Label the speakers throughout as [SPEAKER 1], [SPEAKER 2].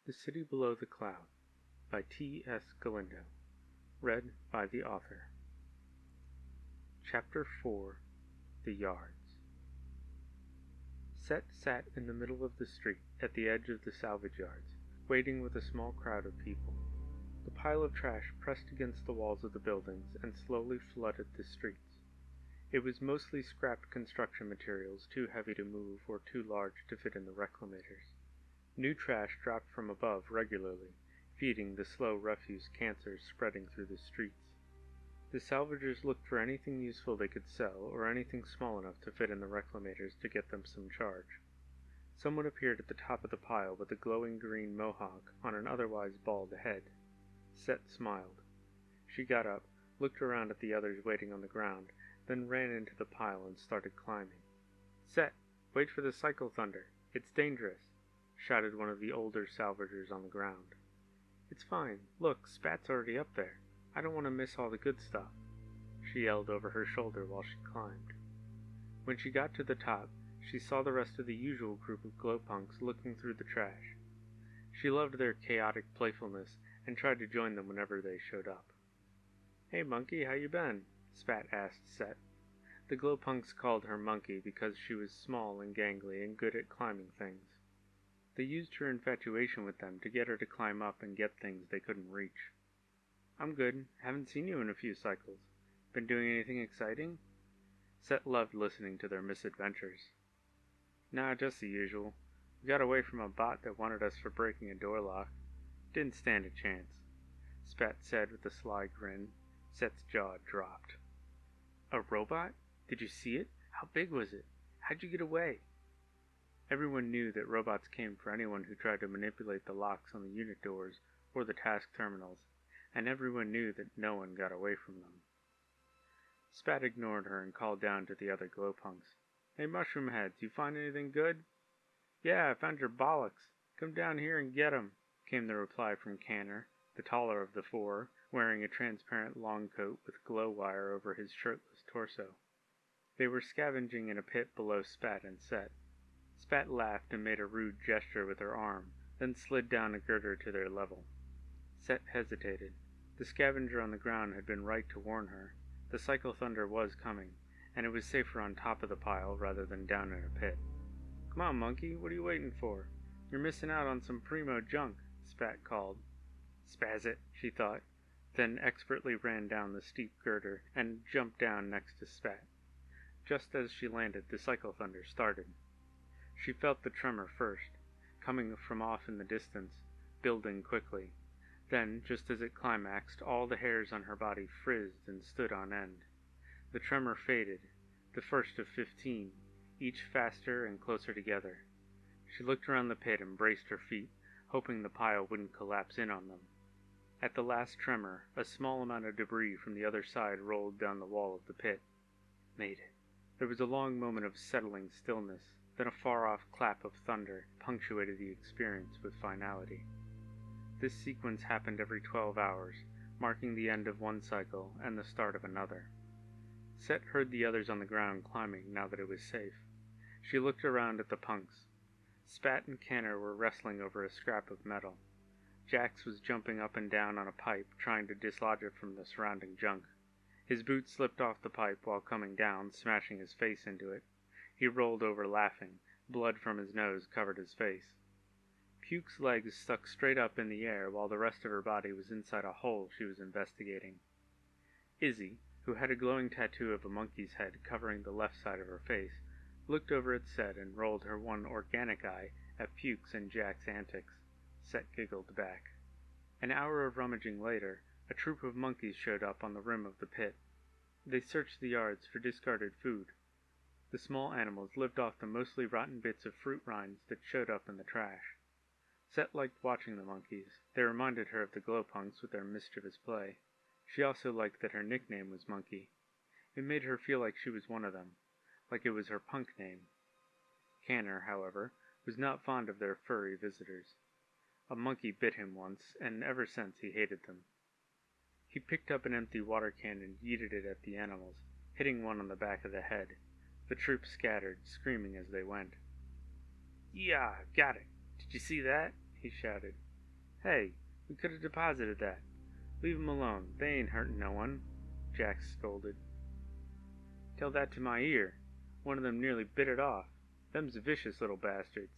[SPEAKER 1] The City Below the Cloud by T.S. Galindo. Read by the author. Chapter 4. The Yards. Set sat in the middle of the street, at the edge of the salvage yards, waiting with a small crowd of people. The pile of trash pressed against the walls of the buildings and slowly flooded the streets. It was mostly scrapped construction materials too heavy to move or too large to fit in the reclamators. New trash dropped from above regularly, feeding the slow refuse cancers spreading through the streets. The salvagers looked for anything useful they could sell, or anything small enough to fit in the reclamators to get them some charge. Someone appeared at the top of the pile with a glowing green mohawk on an otherwise bald head. Set smiled. She got up, looked around at the others waiting on the ground, then ran into the pile and started climbing. "Set, wait for the cycle thunder. It's dangerous," shouted one of the older salvagers on the ground. "It's fine. Look, Spat's already up there. I don't want to miss all the good stuff," she yelled over her shoulder while she climbed. When she got to the top, she saw the rest of the usual group of glowpunks looking through the trash. She loved their chaotic playfulness and tried to join them whenever they showed up. "Hey, Monkey, how you been?" Spat asked Set. The glowpunks called her Monkey because she was small and gangly and good at climbing things. They used her infatuation with them to get her to climb up and get things they couldn't reach. "I'm good. Haven't seen you in a few cycles. Been doing anything exciting?" Set loved listening to their misadventures. "Nah, just the usual. We got away from a bot that wanted us for breaking a door lock. Didn't stand a chance," Spat said with a sly grin. Set's jaw dropped. "A robot? Did you see it? How big was it? How'd you get away?" Everyone knew that robots came for anyone who tried to manipulate the locks on the unit doors or the task terminals, and everyone knew that no one got away from them. Spat ignored her and called down to the other glowpunks. "Hey, mushroom heads, you find anything good?" "Yeah, I found your bollocks. Come down here and get 'em," came the reply from Canner, the taller of the four, wearing a transparent long coat with glow wire over his shirtless torso. They were scavenging in a pit below Spat and Set. Spat laughed and made a rude gesture with her arm, then slid down a girder to their level. Set hesitated. The scavenger on the ground had been right to warn her. The cycle thunder was coming, and it was safer on top of the pile rather than down in a pit. "Come on, Monkey, what are you waiting for? You're missing out on some primo junk," Spat called. "Spaz it," she thought, then expertly ran down the steep girder and jumped down next to Spat. Just as she landed, the cycle thunder started. She felt the tremor first, coming from off in the distance, building quickly. Then, just as it climaxed, all the hairs on her body frizzed and stood on end. The tremor faded, the first of 15, each faster and closer together. She looked around the pit and braced her feet, hoping the pile wouldn't collapse in on them. At the last tremor, a small amount of debris from the other side rolled down the wall of the pit. Made it. There was a long moment of settling stillness, then a far-off clap of thunder punctuated the experience with finality. This sequence happened every 12 hours, marking the end of one cycle and the start of another. Set heard the others on the ground climbing now that it was safe. She looked around at the punks. Spat and Canner were wrestling over a scrap of metal. Jax was jumping up and down on a pipe, trying to dislodge it from the surrounding junk. His boot slipped off the pipe while coming down, smashing his face into it. He rolled over laughing. Blood from his nose covered his face. Puke's legs stuck straight up in the air while the rest of her body was inside a hole she was investigating. Izzy, who had a glowing tattoo of a monkey's head covering the left side of her face, looked over at Set and rolled her one organic eye at Puke's and Jack's antics. Set giggled back. An hour of rummaging later, a troop of monkeys showed up on the rim of the pit. They searched the yards for discarded food. The small animals lived off the mostly rotten bits of fruit rinds that showed up in the trash. Set liked watching the monkeys. They reminded her of the glowpunks with their mischievous play. She also liked that her nickname was Monkey. It made her feel like she was one of them, like it was her punk name. Canner, however, was not fond of their furry visitors. A monkey bit him once, and ever since he hated them. He picked up an empty water can and yeeted it at the animals, hitting one on the back of the head. The troop scattered, screaming as they went. "Yeah, got it! Did you see that?" he shouted. Hey, we could have deposited that. Leave 'em alone. They ain't hurting no one, Jax scolded. Tell that to my ear. One of them nearly bit it off. Them's vicious little bastards.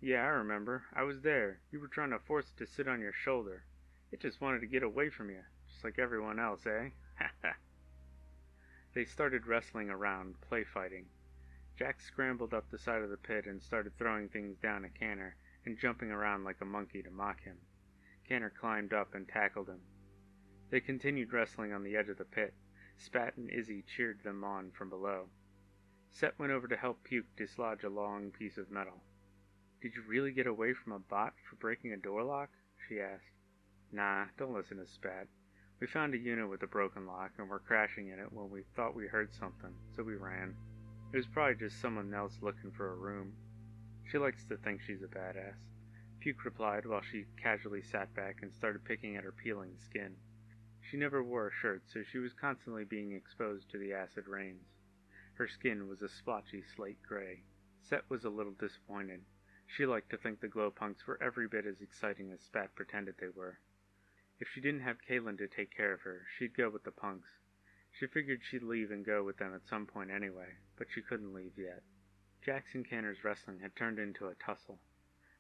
[SPEAKER 1] Yeah, I remember. I was there. You were trying to force it to sit on your shoulder. It just wanted to get away from you, just like everyone else, eh? Ha ha. They started wrestling around, play fighting. Jack scrambled up the side of the pit and started throwing things down at Canner and jumping around like a monkey to mock him. Canner climbed up and tackled him. They continued wrestling on the edge of the pit. Spat and Izzy cheered them on from below. Set went over to help Puke dislodge a long piece of metal. Did you really get away from a bot for breaking a door lock? She asked. Nah, don't listen to Spat. We found a unit with a broken lock and were crashing in it when we thought we heard something, so we ran. It was probably just someone else looking for a room. She likes to think she's a badass. Puke replied while she casually sat back and started picking at her peeling skin. She never wore a shirt, so she was constantly being exposed to the acid rains. Her skin was a splotchy slate gray. Set was a little disappointed. She liked to think the glowpunks were every bit as exciting as Spat pretended they were. If she didn't have Kalan to take care of her, she'd go with the punks. She figured she'd leave and go with them at some point anyway, but she couldn't leave yet. Jax and Canner's wrestling had turned into a tussle.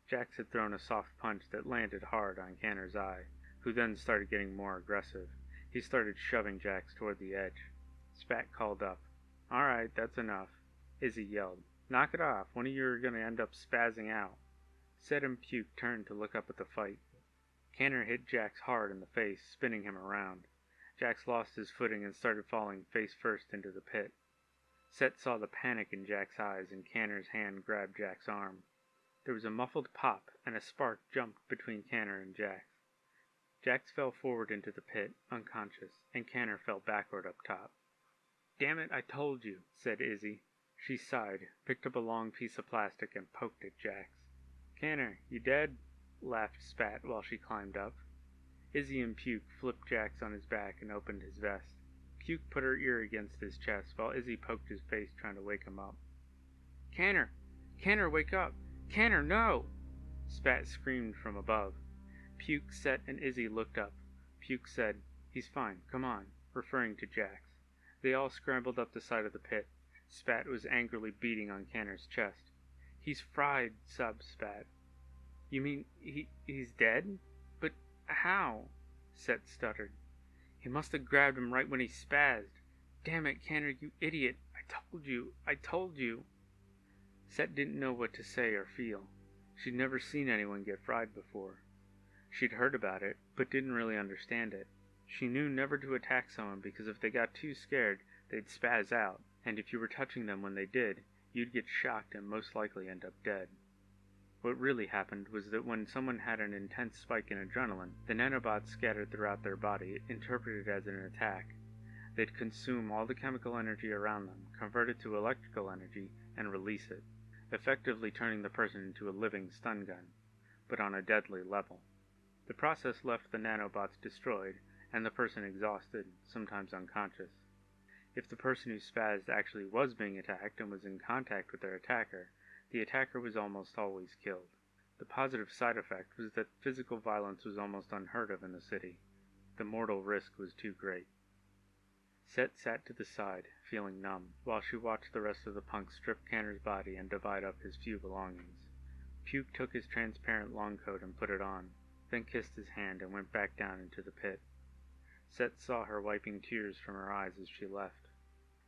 [SPEAKER 1] Jax had thrown a soft punch that landed hard on Canner's eye, who then started getting more aggressive. He started shoving Jax toward the edge. Spat called up. Alright, that's enough. Izzy yelled. Knock it off, one of you are going to end up spazzing out. Set and Puke turned to look up at the fight. Canner hit Jax hard in the face, spinning him around. Jax lost his footing and started falling face first into the pit. Set saw the panic in Jack's eyes, and Canner's hand grabbed Jack's arm. There was a muffled pop, and a spark jumped between Canner and Jax. Jax fell forward into the pit, unconscious, and Canner fell backward up top. Damn it, I told you, said Izzy. She sighed, picked up a long piece of plastic, and poked at Jax. Canner, you dead? Laughed Spat while she climbed up. Izzy and Puke flipped Jax on his back and opened his vest. Puke put her ear against his chest while Izzy poked his face trying to wake him up. Canner! Canner, wake up! Canner, no! Spat screamed from above. Puke, Set, and Izzy looked up. Puke said, He's fine, come on, referring to Jax. They all scrambled up the side of the pit. Spat was angrily beating on Canner's chest. He's fried, sobbed Spat. You mean he's dead? But how? Set stuttered. He must have grabbed him right when he spazzed. Damn it, Canner, you idiot. I told you. Set didn't know what to say or feel. She'd never seen anyone get fried before. She'd heard about it, but didn't really understand it. She knew never to attack someone because if they got too scared, they'd spaz out, and if you were touching them when they did, you'd get shocked and most likely end up dead. What really happened was that when someone had an intense spike in adrenaline, the nanobots scattered throughout their body, interpreted as an attack. They'd consume all the chemical energy around them, convert it to electrical energy, and release it, effectively turning the person into a living stun gun, but on a deadly level. The process left the nanobots destroyed, and the person exhausted, sometimes unconscious. If the person who spazzed actually was being attacked and was in contact with their attacker, the attacker was almost always killed. The positive side effect was that physical violence was almost unheard of in the city. The mortal risk was too great. Set sat to the side, feeling numb, while she watched the rest of the punks strip Canner's body and divide up his few belongings. Puke took his transparent long coat and put it on, then kissed his hand and went back down into the pit. Set saw her wiping tears from her eyes as she left.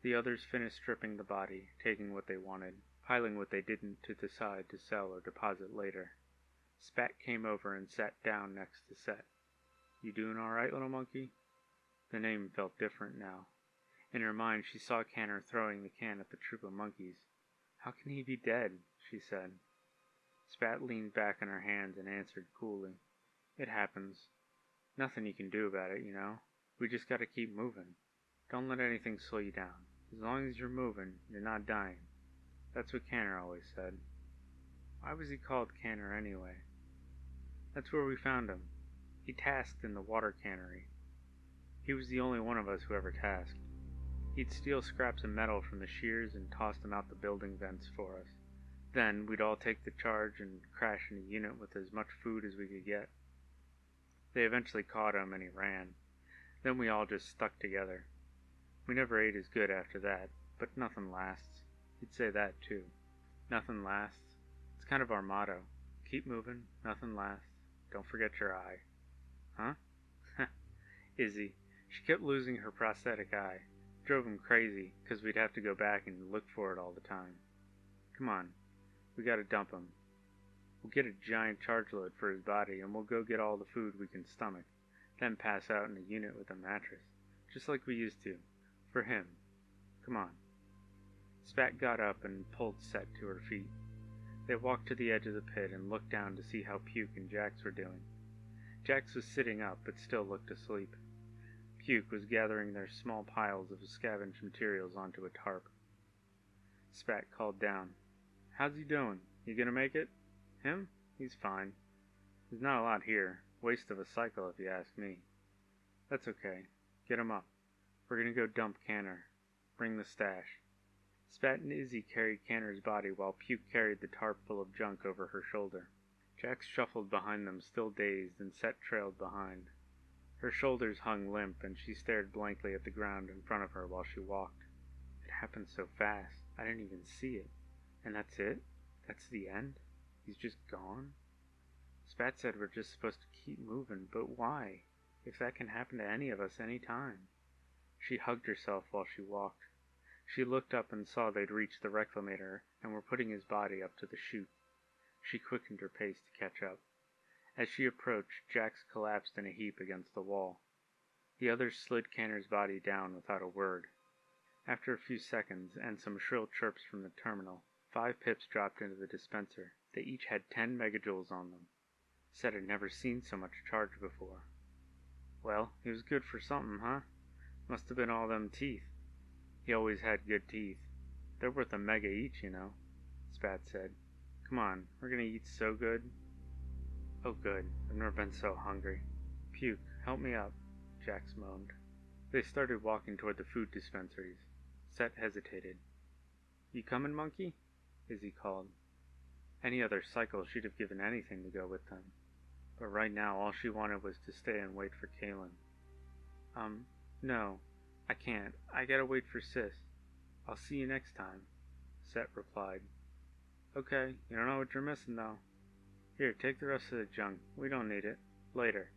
[SPEAKER 1] The others finished stripping the body, taking what they wanted, piling what they didn't to decide to sell or deposit later. Spat came over and sat down next to Set. You doing all right, little monkey? The name felt different now. In her mind, she saw Canner throwing the can at the troop of monkeys. How can he be dead? She said. Spat leaned back on her hands and answered coolly. It happens. Nothing you can do about it, you know. We just gotta keep moving. Don't let anything slow you down. As long as you're moving, you're not dying. That's what Canner always said. Why was he called Canner anyway? That's where we found him. He tasked in the water cannery. He was the only one of us who ever tasked. He'd steal scraps of metal from the shears and toss them out the building vents for us. Then we'd all take the charge and crash in a unit with as much food as we could get. They eventually caught him and he ran. Then we all just stuck together. We never ate as good after that, but nothing lasts. He'd say that too. Nothing lasts. It's kind of our motto. Keep moving, nothing lasts. Don't forget your eye. Huh? Izzy. She kept losing her prosthetic eye. Drove him crazy, 'cause we'd have to go back and look for it all the time. Come on. We gotta dump him. We'll get a giant charge load for his body, and we'll go get all the food we can stomach, then pass out in a unit with a mattress, just like we used to. For him. Come on. Spat got up and pulled Set to her feet. They walked to the edge of the pit and looked down to see how Puke and Jax were doing. Jax was sitting up, but still looked asleep. Puke was gathering their small piles of scavenged materials onto a tarp. Spat called down. How's he doing? You gonna make it? Him? He's fine. There's not a lot here. Waste of a cycle if you ask me. That's okay. Get him up. We're gonna go dump Canner. Bring the stash. Spat and Izzy carried Canner's body while Puke carried the tarp full of junk over her shoulder. Jax shuffled behind them, still dazed, and Set trailed behind. Her shoulders hung limp, and she stared blankly at the ground in front of her while she walked. It happened so fast, I didn't even see it. And that's it? That's the end? He's just gone? Spat said we're just supposed to keep moving, but why? If that can happen to any of us any time. She hugged herself while she walked. She looked up and saw they'd reached the reclamator and were putting his body up to the chute. She quickened her pace to catch up. As she approached, Jax collapsed in a heap against the wall. The others slid Canner's body down without a word. After a few seconds and some shrill chirps from the terminal, 5 pips dropped into the dispenser. They each had 10 megajoules on them. Set had never seen so much charge before. Well, he was good for something, huh? Must have been all them teeth. He always had good teeth. They're worth a mega each, you know, Spat said. Come on, we're gonna eat so good. Oh good, I've never been so hungry. Puke, help me up, Jax moaned. They started walking toward the food dispensaries. Set hesitated. You coming, monkey? Izzy called. Any other cycle she'd have given anything to go with them. But right now all she wanted was to stay and wait for Kalan. No, I can't. I gotta wait for Sis. I'll see you next time, Set replied. Okay, you don't know what you're missing though. Here, take the rest of the junk. We don't need it. Later,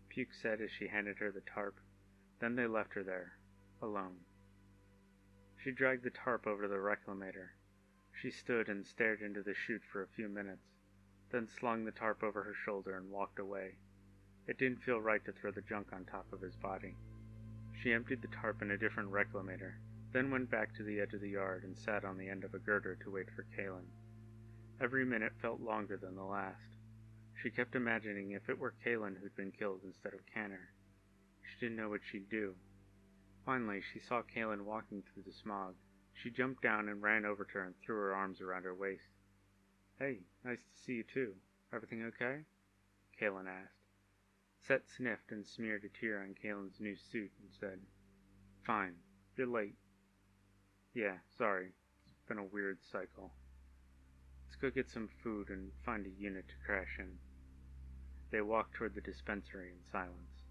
[SPEAKER 1] Puke said as she handed her the tarp. Then they left her there, alone. She dragged the tarp over to the reclamator. She stood and stared into the chute for a few minutes, then slung the tarp over her shoulder and walked away. It didn't feel right to throw the junk on top of his body. She emptied the tarp in a different reclamator, then went back to the edge of the yard and sat on the end of a girder to wait for Kalan. Every minute felt longer than the last. She kept imagining if it were Kalan who'd been killed instead of Canner. She didn't know what she'd do. Finally, she saw Kalan walking through the smog. She jumped down and ran over to her and threw her arms around her waist. Hey, nice to see you too. Everything okay? Kalan asked. Set sniffed and smeared a tear on Kalan's new suit and said, Fine, you're late. Yeah, sorry. It's been a weird cycle. Let's go get some food and find a unit to crash in. They walked toward the dispensary in silence.